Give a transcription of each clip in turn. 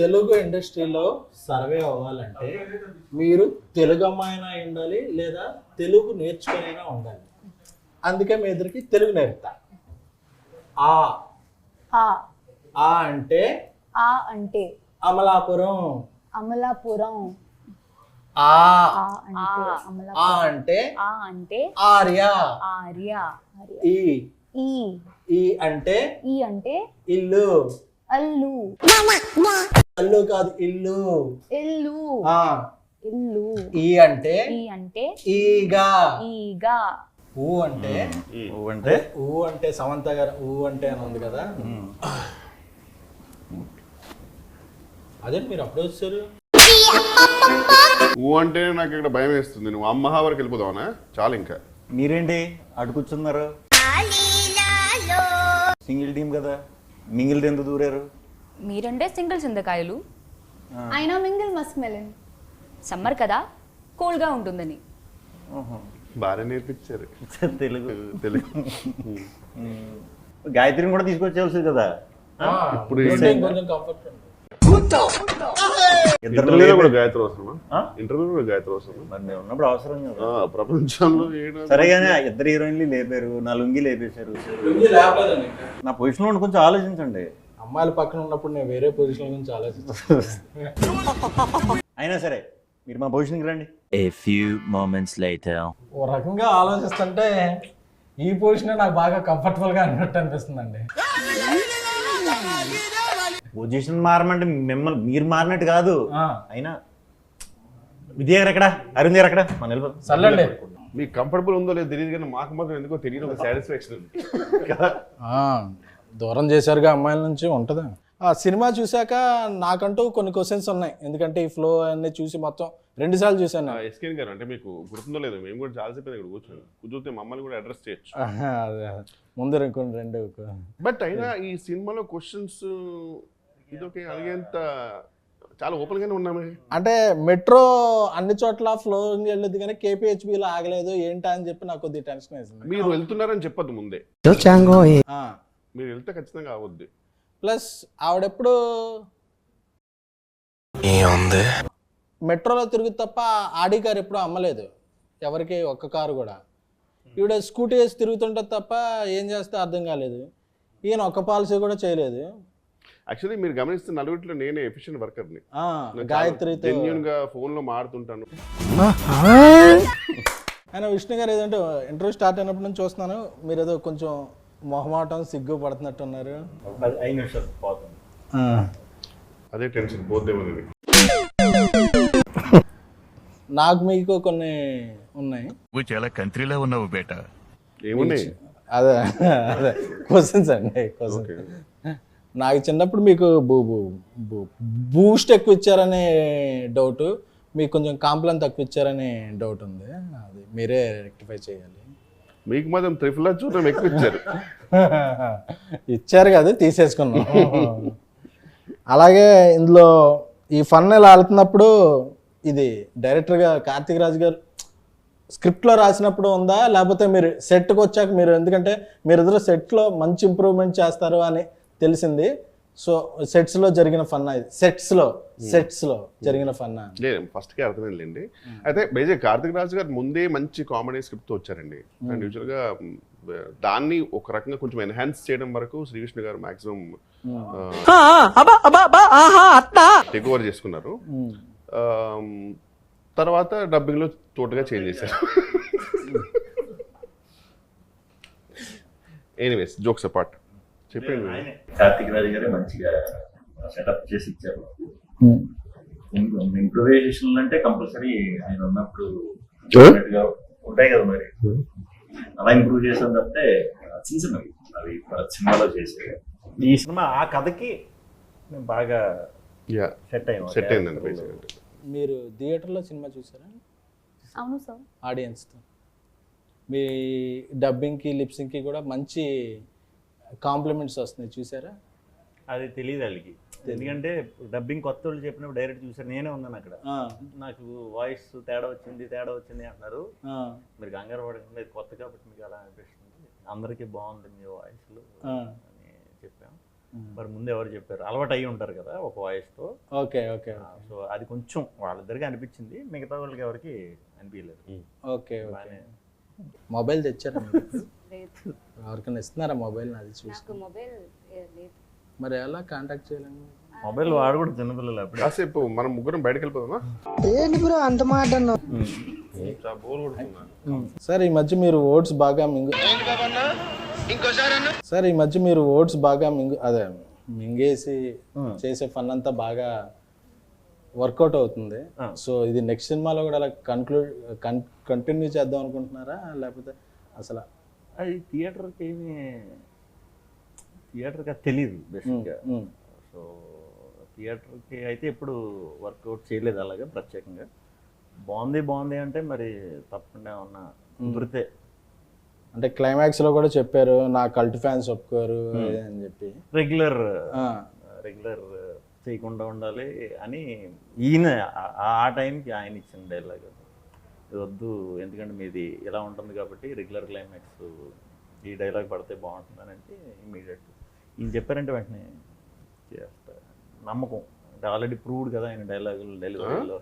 తెలుగు ఇండస్ట్రీలో సర్వే అవ్వాలంటే మీరు తెలుగు అమ్మాయినా ఉండాలి లేదా తెలుగు నేర్చుకునైనా ఉండాలి. అందుకే మీ ఇద్దరికి తెలుగు నేర్పుతా. ఆ ఆ ఆ అంటే ఆ అంటే అమలాపురం. అమలాపురం. ఆ ఆ అంటే ఆ అమలాపురం. అంటే ఆ అంటే ఆర్య. ఆర్య. ఈ ఈ ఈ అంటే ఈ అంటే ఇల్లు. అల్లు. అల్లు కాదు, ఇల్లు. ఇల్లు. ఆ ఇల్లు. ఈ అంటే ఈ అంటే ఈగా. ఈగా. ఊ అంటే ఊ అంటే సమంత గారు ఊ అంటే అని ఉంది కదా, అదే మీరు అప్పుడు వచ్చారు. ఊ అంటే నాకు ఇక్కడ భయం వేస్తుంది. నువ్వు అమ్మహా వరకు వెళ్ళిపోదావనా? చాలు ఇంకా. మీరేంటి అటు కూర్చున్నారు? సింగిల్ టీం కదా, మింగిల్ ఎందుకు దూరారు? మీరంటే సింగిల్ చింతకాయలు, అయినా మింగిల్ మస్క్ మెలన్. సమ్మర్ కదా కూల్గా ఉంటుందని. బాగా నేర్పించారు తెలుగు. తెలుగు. గాయత్రిని కూడా తీసుకొచ్చేవాల్సింది కదా. ఇప్పుడు కొంచెం కంఫర్ట్ ఉంది. ఇంటర్వ్యూలో కూడా గాయత్రి అవసరమా? ఇంటర్వ్యూలో కూడా గాయత్రి అవసరమా? మరి మేము ఉన్నప్పుడు అవసరం కదా. ప్రపంచంలో సరేగానే ఇద్దరు హీరోయిన్లు లేపారు, నా లుంగి లేపేశారు. నా పొజిషన్ లో కొంచెం ఆలోచించండి. అమ్మాయిల పక్కన ఉన్నప్పుడు నేను వేరే పొజిషన్ గురించి ఆలోచిస్తాను. అయినా సరే మీరు మా పొజిషన్కి రండి. A few moments later. ఓ రకంగా ఆలోచిస్తుంటే ఈ పొజిషన్ నాకు బాగా కంఫర్టబుల్ గా అన్నట్టు అనిపిస్తుందండి. పొజిషన్ మారమంటే మిమ్మల్ని మీరు మారినట్టు కాదు. అయినా విజయ్ గారు ఎక్కడ, అరుణ్ గారు ఎక్కడ? మన వెళ్ళిపోతాం. సర్లేండి. మీకు కంఫర్టబుల్ ఉందో లేదో తెలియదు కానీ మాకు మాత్రం ఎందుకో తెలియదు, ఒక సాటిస్ఫాక్షన్ ఉంది కదా. దూరం చేశారుగా అమ్మాయిల నుంచి ఉంటుందా? ఆ సినిమా చూశాక నాకంటూ కొన్ని క్వశ్చన్స్ ఉన్నాయి. ఎందుకంటే ఈ ఫ్లో అన్ని చూసి మొత్తం 2 సార్లు చూశాను. ఎస్కేన్ గారు అంటే మీకు గుర్తుందో లేదో, మేము కూడా చాలాసేపు ఇక్కడ కూర్చొని మమ్మల్ని కూడా అడ్రస్ చేయొచ్చు. ముందు రెండు. బట్ అయినా ఈ సినిమాలో క్వశ్చన్స్ ఇదొకే అడిగేంత చాలా ఓపెన్ గానే ఉన్నామే. అంటే మెట్రో అన్ని చోట్ల ఫ్లోరింగ్ వెళ్ళదు కానీ కేపీహెచ్బిలో ఆగలేదు ఏంటా అని చెప్పి నాకు కొద్దిగా టెన్షన్ వేసింది. మీరు వెళ్తున్నారని చెప్పద్దు ముందే, మీరు వెళ్తే ఖచ్చితంగా అవద్దు. ప్లస్ ఆవిడెప్పుడు మెట్రోలో తిరుగుతు తప్ప ఆడి కారు ఎప్పుడు అమ్మలేదు ఎవరికి, ఒక్క కారు కూడా. ఈవిడ స్కూటీ వేసి తిరుగుతుంటుంది తప్ప ఏం చేస్తే అర్థం కాలేదు. ఈయన ఒక్క పాలసీ కూడా చేయలేదు. యాక్చువల్లీ మీరు గమనిస్తే నలుగురిలో నేనే ఎఫిషియెంట్ వర్కర్ని. గాయత్రితో జెన్యూన్ గా ఫోన్ లో మాడుతుంటాను. ఆయన విష్ణు గారు ఏదంటే ఇంటర్వ్యూ స్టార్ట్ అయినప్పటి నుంచి చూస్తున్నాను, మీరు ఏదో కొంచెం మొహమాటం సిగ్గు పడుతున్నట్టున్నారు. 5 నిమిషాలు పోతుంది. అదే టెన్షన్ పోద్దేమని. నాకు మీకు కొన్ని ఉన్నాయి. చాలా కంట్రీలో ఉన్నావు బేటా. ఏమున్నాయి? అదే క్వశ్చన్స్ అండి. క్వశ్చన్ నాకు చిన్నప్పుడు మీకు బూస్ట్ ఎక్కువ ఇచ్చారనే డౌట్, మీకు కొంచెం కాంప్లైన్ తక్కువ ఇచ్చారనే డౌట్ ఉంది. అది మీరే రెక్టిఫై చేయాలి. మీకు మాత్రం త్రిఫుల్ చూడడం ఎక్కువ ఇచ్చారు. ఇచ్చారు కదా, తీసేసుకున్నాం. అలాగే ఇందులో ఈ ఫన్ ఇలా వెళ్తున్నప్పుడు ఇది డైరెక్టర్గా కార్తీక్ రాజు గారు స్క్రిప్ట్లో రాసినప్పుడు ఉందా, లేకపోతే మీరు సెట్కి వచ్చాక మీరు, ఎందుకంటే మీరు ఎదురు సెట్లో మంచి ఇంప్రూవ్మెంట్ చేస్తారు అని తెలిసింది. సో సెట్స్లో జరిగిన ఫన్నా ఇది? సెట్స్లో జరిగిన ఫన్నా? లేదు, ఫస్ట్కే అర్థమైందండి. అయితే బేజే కార్తీక్ రాజు గారు ముందే మంచి కామెడీ స్క్రిప్ట్తో వచ్చారండి. అండ్ యూజువల్గా దాన్ని ఒక రకంగా కొంచెం ఎన్హాన్స్ చేయడం వరకు శ్రీవిష్ణు గారు మాక్సిమం టేక్ ఓవర్ చేసుకున్నారు. తర్వాత డబ్బింగ్లో టోటల్గా చేంజ్ చేశారు. ఎనీవేస్, జోక్స్ అపార్ట్, చెప్పండి. కార్తీక్ రాజు గారే మంచిగా సెటప్ చేసి ఇచ్చారు. ఇంప్రూవైజేషన్ అంటే కంపల్సరీ ఆయన ఉన్నప్పుడు ఉంటాయి కదా, మరి అలా ఇంప్రూవ్ చేసాం తప్పితే చిన్న చిన్నవి అవి సినిమాలో చేసే. ఈ సినిమా ఆ కథకి బాగా సెట్ అయిందండి. మీరు థియేటర్లో సినిమా చూసారా? అవును సార్. ఆడియన్స్తో మీ డబ్బింగ్కి లిప్సింగ్కి కూడా మంచి కాంప్లిమెంట్స్ వస్తున్నాయి, చూసారా? అది తెలియదు వాళ్ళకి, ఎందుకంటే డబ్బింగ్ కొత్త వాళ్ళు చెప్పినప్పుడు డైరెక్ట్ చూసారు. నేనే ఉన్నాను అక్కడ. నాకు వాయిస్ తేడా వచ్చింది అంటారు. మీరు కంగారు పడకండి, కొత్త కాబట్టి మీకు అలా అనిపిస్తుంది, అందరికీ బాగుంది మీ వాయిస్లు అని చెప్పాం. మరి ముందు ఎవరు చెప్పారు, అలవాటు అయ్యి ఉంటారు కదా ఒక వాయిస్తో. ఓకే ఓకే సో అది కొంచెం వాళ్ళిద్దరికి అనిపించింది, మిగతా వాళ్ళకి ఎవరికి అనిపించలేదు. Okay okay. బాగానే. మొబైల్ తెచ్చారా మీరు? లేదు, ఎవరికైనా ఇస్తున్నారా మొబైల్? అది చూసి నాకు మొబైల్ లేదు. మరి ఎలా కాంటాక్ట్ చేయాలండి? మొబైల్ వాడు కూడా చిన్నపిల్లలు అప్పుడు. కాసేపు మనం ముగ్గురం బయటకు వెళ్ళిపోదామా? చాలా బోర్ కొడుతున్నా. సార్ ఈ మధ్య మీరు ఓట్స్ బాగా సార్ ఈ మధ్య మీరు ఓట్స్ బాగా అదే మింగేసి చేసే ఫన్ అంతా బాగా వర్కౌట్ అవుతుంది. సో ఇది నెక్స్ట్ సినిమాలో కూడా అలా కంటిన్యూ చేద్దాం అనుకుంటున్నారా, లేకపోతే అసలు? అది థియేటర్కి తెలియదు బేసిక్గా. సో థియేటర్కి అయితే ఎప్పుడు వర్కౌట్ చేయలేదు అలాగే ప్రత్యేకంగా. బాగుంది అంటే మరి తప్పకుండా ఏమన్నా కుదిరితే. అంటే క్లైమాక్స్ లో కూడా చెప్పారు నా కల్ట్ ఫ్యాన్స్ ఒప్పుకోరు అని చెప్పి. రెగ్యులర్ చేయకుండా ఉండాలి అని ఈయన ఆ టైంకి ఆయన ఇచ్చిన డైలాగ్. ఇది వద్దు, ఎందుకంటే మీది ఇలా ఉంటుంది కాబట్టి రెగ్యులర్ క్లైమాక్స్ ఈ డైలాగ్ పడితే బాగుంటుందని అంటే ఇమీడియట్ ఈయన చెప్పారంటే వెంటనే చేస్తా. నమ్మకం అంటే ఆల్రెడీ ప్రూవ్డ్ కదా ఆయన డైలాగులు డెలివరీలో.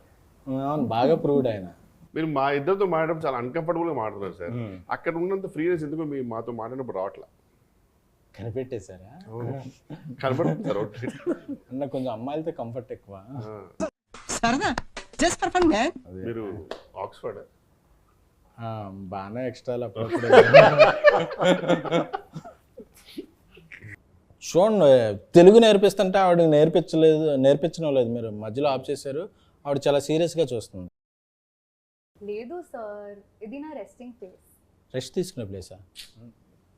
అవును, బాగా ప్రూవ్డ్ ఆయన. మీరు మా ఇద్దరితో మాట్లాడడం చాలా అన్కంఫర్టబుల్గా మాట్లాడుతున్నారు సార్. అక్కడ ఉన్నంత ఫ్రీనెస్ ఎందుకు మీ మాతో మాట్లాడినప్పుడు రావట్లా? కనిపెట్టేశారా? కనపడుతుంది సార్. అన్న కొంచెం అమ్మాయిలతో కంఫర్ట్ ఎక్కువ. మీరు ఆక్స్ఫర్డ్ బాగానే ఎక్స్ట్రాలు అప్పుడప్పుడు. చూడండి, తెలుగు నేర్పిస్తుంటే ఆవిడ నేర్పించడం లేదు. మీరు మధ్యలో ఆఫ్ చేశారు. ఆవిడ చాలా సీరియస్గా చూస్తుంది. లేదు సార్, ఇది నా రెస్టింగ్ ప్లేస్. రెస్ట్ తీసుకునే ప్లేసా?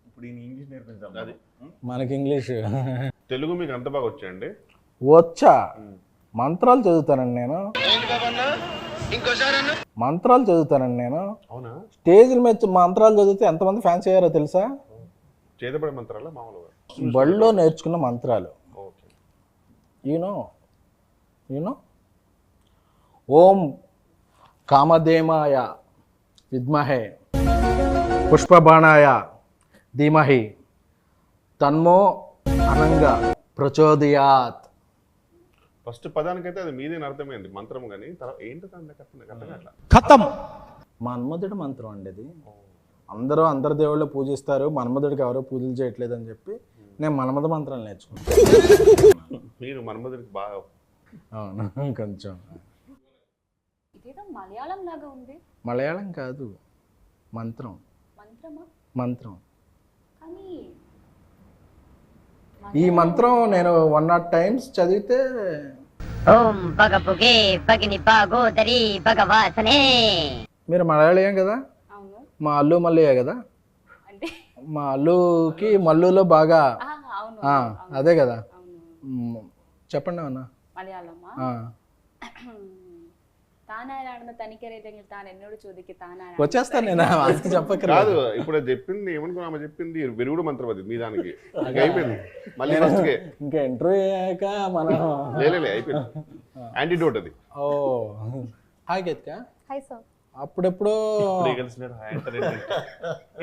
ఇప్పుడు ఈయన ఇంగ్లీష్ నేర్పించాం. అది మనకి ఇంగ్లీష్ తెలుగు మీకు అంత బాగా వచ్చాయండి? వచ్చా? మంత్రాలు చదువుతానండి నేను. అవునా? స్టేజ్ల మీద మంత్రాలు చదివితే ఎంతమంది ఫ్యాన్స్ అయ్యారో తెలుసా? చేతబడే మంత్రాలా మామూలుగా? బడిలో నేర్చుకున్న మంత్రాలు. ఓకే. యూనో ఓం కామధేమాయ విద్మహే పుష్పబాణాయ ధీమహి తన్మో అనంగా ప్రచోదయాత్. ఫస్ట్ పదానికైతే అది మీదేని అర్థమైంది మంత్రం, కానీ తర్వాత ఏంటో అట్లా ఖతం. మన్మధుడి మంత్రం అండి అది. అందరు దేవుళ్ళు పూజిస్తారు, మన్మధుడికి ఎవరో పూజలు చేయట్లేదు అని చెప్పి నేను మన్మధ మంత్రాలు నేర్చుకున్నాను. మీరు మన్మధుడికి బాగా. అవును, కొంచెం. ఇదేదో మలయాళం లాగా ఉంది. మలయాళం కాదు, మంత్రం. మంత్రం. కానీ ఈ మంత్రం నేను 100 times చదివితే. ఓం పగపుగే పగిని పాగోదరి భగవాసనే. మీరు మలయాళీయం కదా? అవును. మా అల్లు మల్లయ్య కదా? అంటే మా అల్లుకి మల్లులో బాగా. అవును, అదే కదా. అవును. చెప్పండి అన్న. മലയാളമാ താനാരാണെന്ന് തനിക്കറിയില്ലെങ്കിൽ താൻ എന്നോട് ചോദിക്ക്. താനാരാണ്? వచ్చేస్తాను నేను, అది చెప్పకరా. కాదు, ఇప్పుడు అది చెప్పింది ఏమనుకున్నా, ఆమె చెప్పింది విరుగుడు మంత్రం అది మీ దానికి. అయిపోయింది మళ్ళీ ఫస్ట్కే. ఇంకా ఇంటర్వ్యూ అయ్యాక మనం లే అయిపోయింది. యాంటీడోట్ అది. Oh hi Geethika. Hi sir. అప్పుడెప్పుడు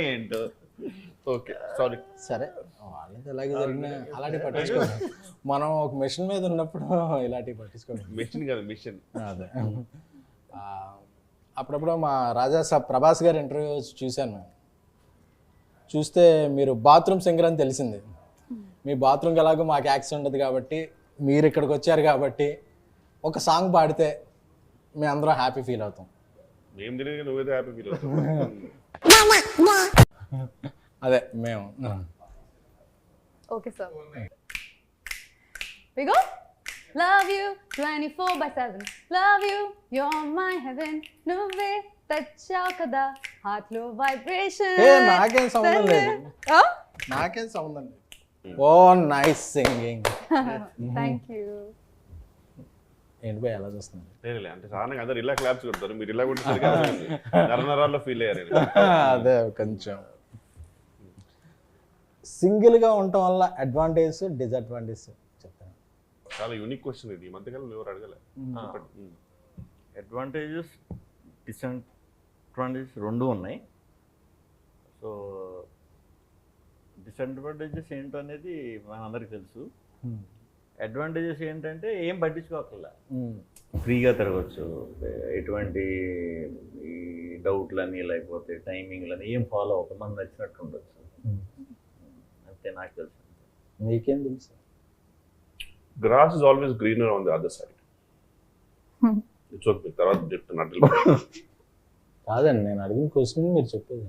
ఏంటో. Okay, sorry. సరే, వాళ్ళది ఎలాగే జరిగినా అలాంటివి పట్టించుకోండి. మనం ఒక మిషన్ మీద ఉన్నప్పుడు ఇలాంటివి పట్టించుకోండి. మిషన్ కాదు, మిషన్. అదే. అప్పుడప్పుడు మా రాజా సాబ్ ప్రభాస్ గారి ఇంటర్వ్యూ చూశాను మేము. చూస్తే మీరు బాత్రూమ్ సింగర్ అని తెలిసింది. మీ బాత్రూమ్కి ఎలాగో మాకు యాక్సెస్ ఉండదు కాబట్టి, మీరు ఇక్కడికి వచ్చారు కాబట్టి ఒక సాంగ్ పాడితే మేము అందరం హ్యాపీ ఫీల్ అవుతాం. మేము తెలియదు, నువ్వేదో హ్యాపీ ఫీల్ అవుతావు. అదే మేము. Okay sir. We go. Love you 24/7. Love you, you're my heaven. నువ్వే తెచ్చావు కదా హార్ట్ లో వైబ్రేషన్. నాకేం సంబంధం లేదు. నాకేం సంబంధం లేదు. ఓ నైస్ సింగింగ్. Thank you. ఏంటి పోయి ఎలా చూస్తుంది? లేదు అంటే సాధారణంగా అందరు ఇలా క్లాప్స్ కొడతారు, మీరు ఇలా కొట్టేసరికి నరనరాల్లో ఫీల్ అయ్యారు. అదే కొంచెం సింగిల్గా ఉండటం వల్ల అడ్వాంటేజ్ డిసడ్వాంటేజ్ చెప్తాను. చాలా యూనిక్ క్వశ్చన్ ఇది, ఈ మధ్యకాలంలో ఎవరు అడగలే. అడ్వాంటేజెస్ డిసడ్వాంటేజెస్ రెండు ఉన్నాయి. సో డిసడ్వాంటేజెస్ ఏంటో అనేది మనందరికీ తెలుసు. అడ్వాంటేజెస్ ఏంటంటే ఏం పట్టించుకోకల్లా, ఫ్రీగా తిరగచ్చు, ఎటువంటి ఈ డౌట్లని లేకపోతే టైమింగ్లని ఏం ఫాలో అవ్వక మనం నచ్చినట్టు ఉండొచ్చు. అంతే నాకు తెలుసు. మీకేం తెలుసు? Grass is always greener on the other side. It's okay, తర్వాత చెప్తున్నట్టు కాదండి, నేను అడిగిన క్వశ్చన్ మీరు చెప్పేది.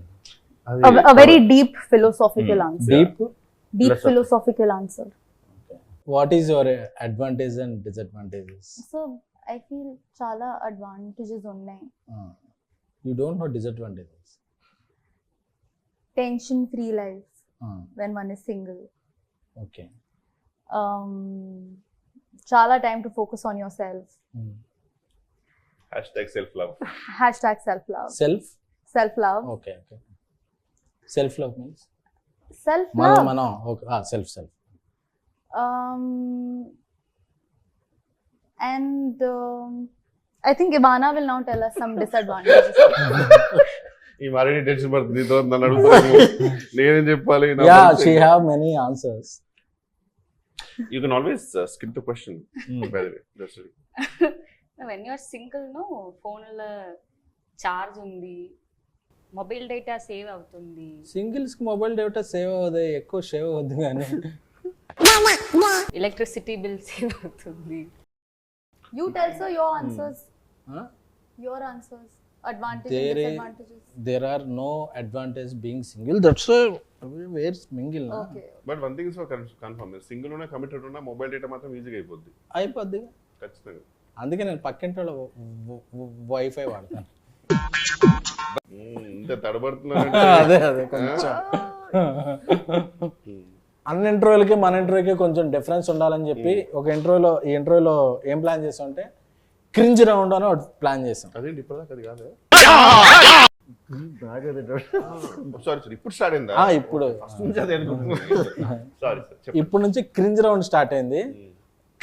A very deep philosophical answer. Deep Philosophical answer. What is your advantage and disadvantages? So I feel చాలా advantages ఉన్నాయి. You don't know disadvantages. Tension free life when one is single. Okay. చాలా time to focus on yourself. #self love. #self love. Self love. Okay. Okay. Self love means Self మనం love. మనం okay. Self And I think Ivana will now tell us some disadvantages. ఈ మరీ tension పడుతుంది, నీతో నన్ను అడుగుతాను నేనేం చెప్పాలి. Yeah, she have many answers. You can always skip the question by the way. Just when you're single no, ఫోన్లో charge ఉంది, మొబైల్ డేటా సేవ్ అవుతుంది. సింగిల్స్ కి మొబైల్ డేటా సేవ్ అవ్వదు, ఎక్కువ సేవ్ అవ్వద్దు కానీ ఎలక్ట్రిసిటీ బిల్ సేవ్ అవుతుంది. You tell sir your answers. Your answers. Advantages and disadvantages. There are no advantage being single. That's where mingle na. Okay. But one thing is confirm, single ఉన్నా committed ఉన్నా mobile data మాత్రం ఈజీగా అయిపోద్ది. ఖచ్చితంగా. అందుకే నేను పక్కింటి వాళ్ళ వైఫై వాడతాను. ఇంత తడబడుతున్నా అదే కొంచెం అన్ని ఇంటర్వ్యూలకి మన ఇంటర్వ్యూకి కొంచెం డిఫరెన్స్ ఉండాలని చెప్పి ఒక ఈ ఇంటర్వ్యూలో ఏం ప్లాన్ చేసాం అంటే క్రింజ్ రౌండ్ అని ఒకటి ప్లాన్ చేసాం. అదేంటి ఇప్పటిదాకా అది కాదు. సారీ, ఇప్పుడు స్టార్ట్ అయిందా? ఇప్పుడు సారీ సార్, ఇప్పుడు నుంచి క్రింజ్ రౌండ్ స్టార్ట్ అయింది.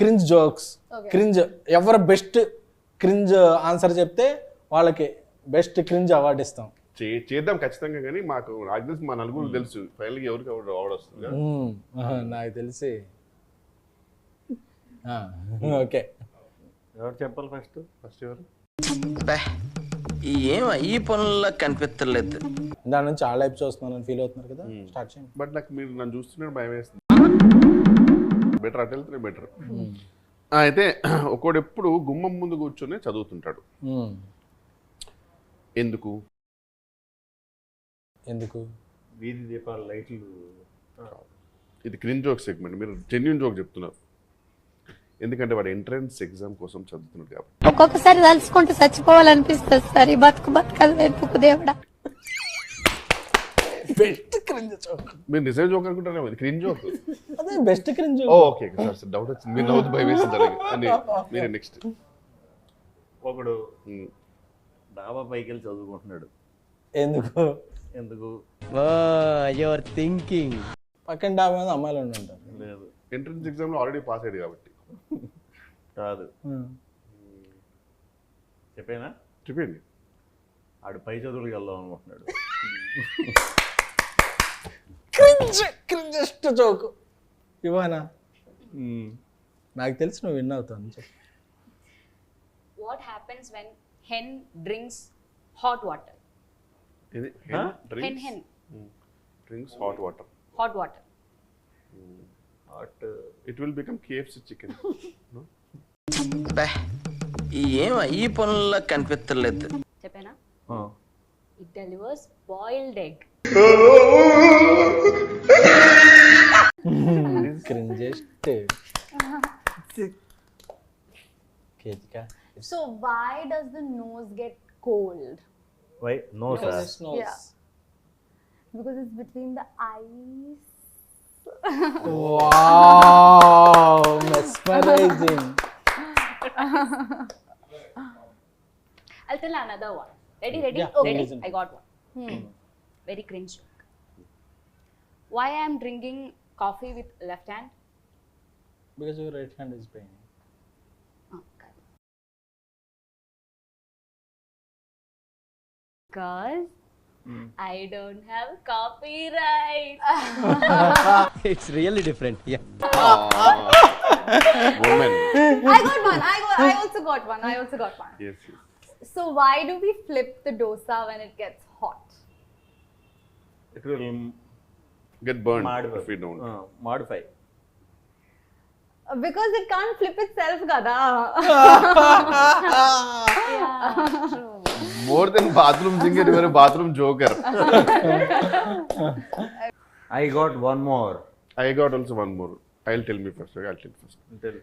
క్రింజ్ జోక్స్, క్రింజ్ ఎవరు బెస్ట్ క్రింజ్ ఆన్సర్ చెప్తే వాళ్ళకి బెస్ట్ క్రింజ్ అవార్డు ఇస్తాం. చేద్దాం ఖచ్చితంగా, కానీ మాకు నాకు తెలిసి మా నలుగురు తెలుసు ఫైనల్గా ఎవరికి అవార్డు వస్తుంది. నాకు తెలిసి ఓకే. ఎవరు చెప్పాలి ఫస్ట్ ఎవరు? ఏం ఈ పనుల్లో కనిపించలేదు. దాని నుంచి ఆ లైఫ్ చూస్తున్నాను ఫీల్ అవుతున్నారు కదా, స్టార్ట్ చేయండి. బట్ నాకు మీరు నన్ను చూస్తున్నారు భయం వేస్తుంది. బెటర్ అటు వెళ్తే బెటర్. అయితే ఒకడు ఎప్పుడు గుమ్మం ముందు కూర్చొని చదువుతుంటాడు. ఎందుకు? వీధి దీపాల లైట్లు. ఇది క్రింజ్ జోక్ సెగ్మెంట్, మీరు జెన్యూన్ జోక్ చెప్తున్నారు. ఎందుకంటే వాడు ఎంట్రన్స్ ఎగ్జామ్ కోసం చదువుతున్నాడు కాబట్టి. ఒక్కొక్కసారి తలుచుకుంటూ చచ్చిపోవాలనిపిస్తుంది సార్. ఈ బతుకలు వెతుకు దేవుడా. Best cringe joke. మీరు నిజం జోక్ అనుకుంటారేమో, ఇది క్రింజ్ జోక్. అదే best cringe. Okay sir, doubt వచ్చింది. మీరు నవ్వుతూ భయం వేసింది. మీరు నెక్స్ట్. ఒకడు డాబా పైకి వెళ్ళి చదువుకుంటున్నాడు. ఎందుకు యువర్ థింకింగ్. పక్కన డాబా మీద అమ్మాయిలు ఉంటారు. లేదు, ఎంట్రన్స్ ఎగ్జామ్ లో ఆల్రెడీ పాస్ అయ్యాడు కాబట్టి. కాదు, చెప్పండి. ఆడు పై చదువులకు వెళ్దాం అనుకుంటున్నాడు. క్రింజెస్ట్ జోక్ ఇవానా. నాకు తెలిసి నువ్వు విన్ అవుతావు. చెప్పు. What happens when hen drinks hot water? ఇది hen drinks hot water. It will become KFC chicken. No? ఏం ఈ పనుల్లో కనిపించలేదు. చెప్పేనా? It delivers boiled egg. Cringiest. Ketika. So why does the nose get cold? Why? No, sir. Yeah. Because it's between the eyes. Wow, mesmerizing. I'll tell another one. Ready? Yeah, Okay. listen. I got one. Very cringe joke. Why I am drinking coffee with left hand? Because your right hand is paining. Because I don't have copyright. It's really different Woman. I got one. I also got one. Yes, yes. So why do we flip the dosa when it gets hot? It will Get burned modify. if we don't. Modify. Because it can't flip itself, gada. More than bathroom singer, you are a bathroom joker. I got one more. I got also one more. I'll tell me first. Okay, I'll tell first. Tell.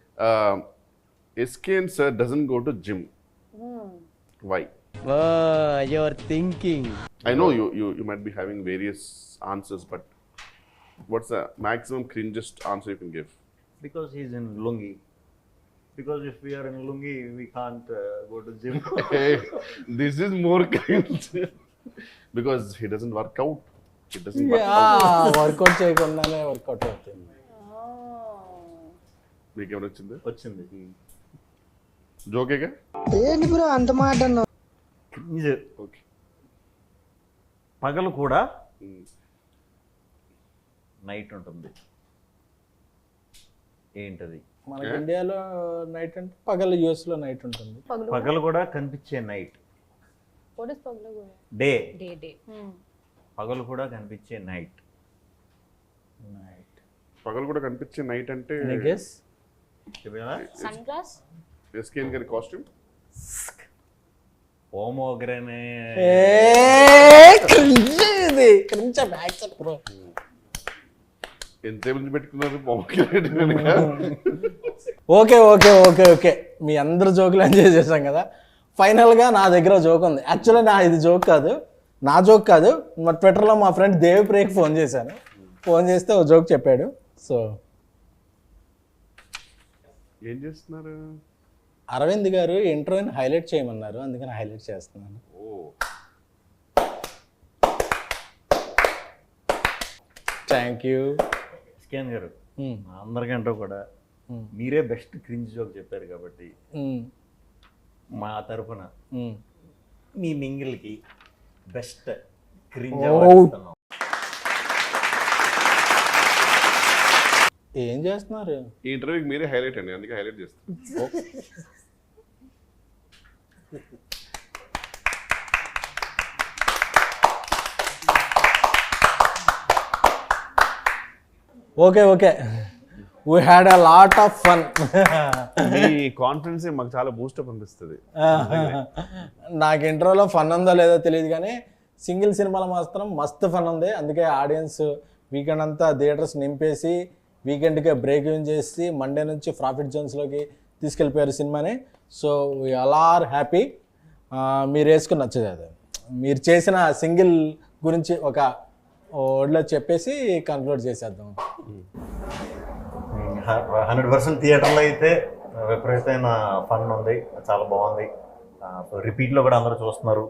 SK and sir doesn't go to gym. Why? Your thinking I know you might be having various answers, but what's the maximum cringest answer you can give? Because he's in lungi. Because if we are in lungi, we can't go to gym. Hey, this is more cringe. Because he doesn't work out. He doesn't work out. Work out చేయకుండానే work out అవుతుంది. మీకు ఏమైనా వచ్చిందా? వచ్చింది. జోకేగా? Cringe. Okay. పగలు కూడా night ఉంటుంది. ఏంటది? మనకి ఇండియాలో నైట్ అంటే పగలు, యూఎస్ లో నైట్ ఉంటుంది. పగలు కూడా కనిపించే night. What is paglu? Day. Day. పగలు కూడా కనిపించే నైట్. పగలు కూడా కనిపించే నైట్ అంటే గెస్ Sunglass? ఎస్కేన్ గారి కాస్ట్యూమ్. హోమోగ్రనే. ఇది క్రించ బ్యాక్ చెక్ బ్రో. ఎంత మంది పెట్టుకున్నారు పాకెట్ కనుక. ఓకే మీ అందరు జోకులు ఎంజాయ్ చేశాం కదా. ఫైనల్గా నా దగ్గర జోక్ ఉంది. యాక్చువల్లీ ఇది జోక్ కాదు, నా జోక్ కాదు. మా ట్విట్టర్లో మా ఫ్రెండ్ దేవిప్రియకి ఫోన్ చేశాను. ఫోన్ చేస్తే ఓ జోక్ చెప్పాడు. సో ఏం చేస్తున్నారు? అరవింద్ గారు ఇంట్రోని హైలైట్ చేయమన్నారు, అందుకని హైలైట్ చేస్తున్నాను. థ్యాంక్ యూ స్కాన్ గారు. అందరికంటే కూడా మీరే బెస్ట్ క్రింజ్ జోక్ చెప్పారు కాబట్టి మా తరఫున మీ మింగిల్కి బెస్ట్ క్రింజ్ అవార్డు ఇస్తున్నాం. ఏం చేస్తున్నారు? ఈ ఇంటర్వ్యూకి మీరే హైలైట్ అండి, అందుకే హైలైట్ చేస్తాను. Okay we had a lot of fun. Me confidence మాకు చాలా బూస్టప్ అనిపిస్తుంది. నాకు ఇంట్రోలో ఫన్ ఉందో లేదో తెలియదు, కానీ సింగిల్ సినిమాలో మాత్రం మస్తు ఫన్ ఉంది. అందుకే ఆడియన్స్ వీకెండ్ అంతా థియేటర్స్ నింపేసి వీకెండ్కే బ్రేక్ ఇన్ చేసి మండే నుంచి ప్రాఫిట్ జోన్స్లోకి తీసుకెళ్ళిపోయారు సినిమాని. So we all are happy. మీరు వేసుకుని నచ్చదు అది. మీరు చేసిన సింగిల్ గురించి ఒక వర్డ్లో చెప్పేసి కన్క్లూడ్ చేసేద్దాం. 100% థియేటర్లో అయితే విపరీతమైన ఫన్ ఉంది, చాలా బాగుంది. సో రిపీట్లో కూడా అందరూ చూస్తున్నారు.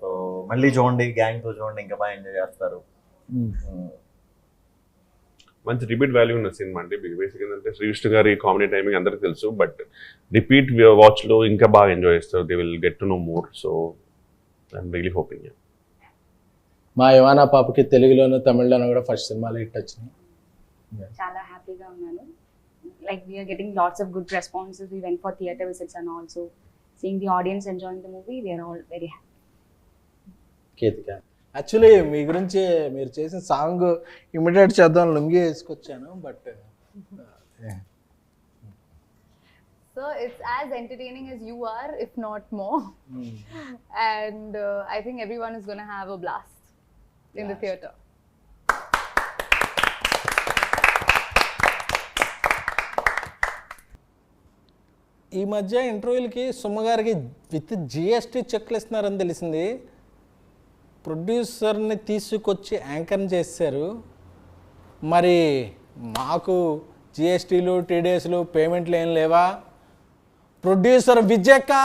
సో మళ్ళీ చూడండి, గ్యాంగ్తో చూడండి, ఇంకా బాగా ఎంజాయ్ చేస్తారు. మంచి రిపీట్ వాల్యూ ఉన్న సినిమా అండి. బేసిక్ ఏంటంటే శ్రీ విష్ణు గారి కామెడీ టైమింగ్ అందరికీ తెలుసు, బట్ రిపీట్ వాచ్లో ఇంకా బాగా ఎంజాయ్ చేస్తారు. They will get to know more. So I'm really hoping. మా యువానా పాపకి తెలుగులోను తమిళ్లోను కూడా ఫస్ట్ సినిమాలో హిట్ వచ్చినాయి. చాలా హ్యాపీగా ఉన్నాను. Like we are getting lots of good responses. We went for theatre visits and also seeing the audience enjoying the movie. We are all very happy. Kethika, actually మీ గురించి మీరు చేసిన సాంగ్ ఇమిటేట్ చేద్దాం లుంగి వేసుకొచ్చాను, but So it's as entertaining as you are, if not more. And I think everyone is going to have a blast in the theatre. ఈ మధ్య ఇంటర్వ్యూలకి సుమ్మగారికి with GST చెక్లు ఇస్తున్నారని తెలిసింది. ప్రొడ్యూసర్ని తీసుకొచ్చి యాంకర్ని చేశారు. మరి మాకు జిఎస్టీలు టీడీఎస్లు పేమెంట్లు ఏం లేవా? ప్రొడ్యూసర్ విజయకా